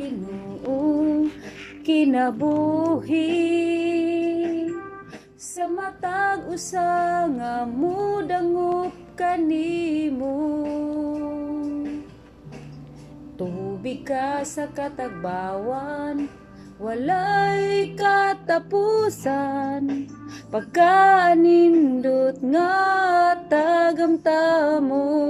Ginoo kinabuhi sa matag usa nga mudangop kanimo. Tubig ka sa katagbawan, walay katapusan, pagkanindot nga tagamtamon.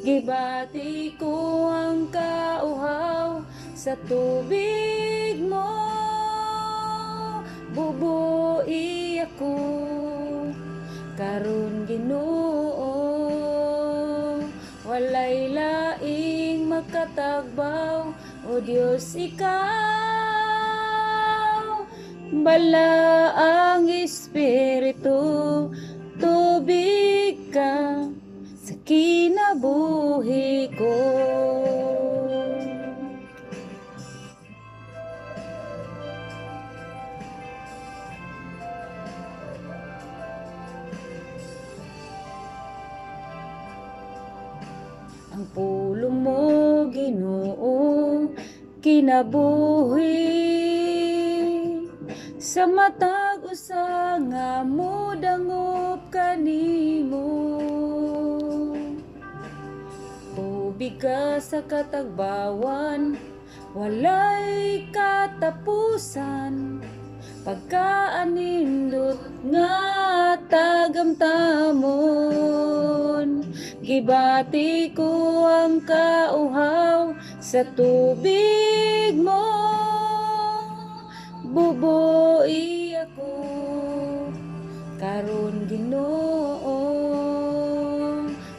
Gibati ko ang kauhaw sa tubig mo, bubui ako karon Ginoo. Walay laing makatagbaw, o Diyos ikaw. Bala ang Espiritu, tubig ka sa kinabuhi ko. Ang pulong mo, Ginoo, kinabuhi sa matag usa nga mudangop kanimo. Tubig ka sa katagbawan, walay katapusan, pagkaanindot nga tagamtamon. Gibati ko ang kauhaw sa tubig mo, bubui ako karon Ginoo.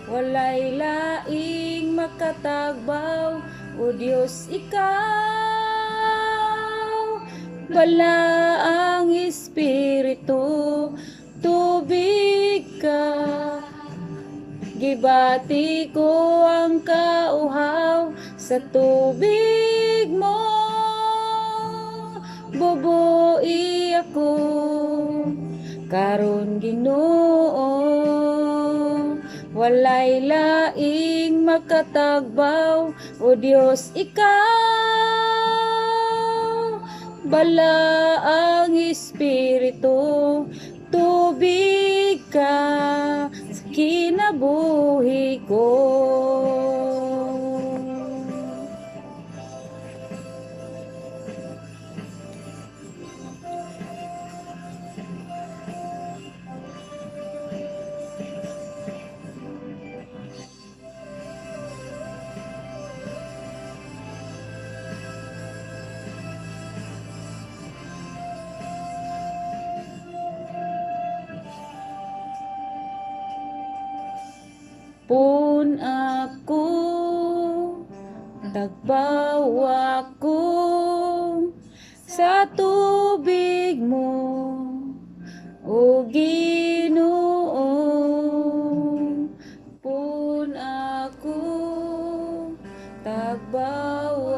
Walay laing makatagbaw, o Diyos ikaw. Bala ang Espiritu, tubig ka. Gibati ko ang kauhaw sa tubig mo, bubui ako karon Ginoo. Walay laing makatagbaw, o Diyos ikaw. Bala ang Espiritu, tubig ka sa kinabuhi ko. Pun ako, tagbaw ako sa tubig mo, o Ginoo. Pun ako, tagbaw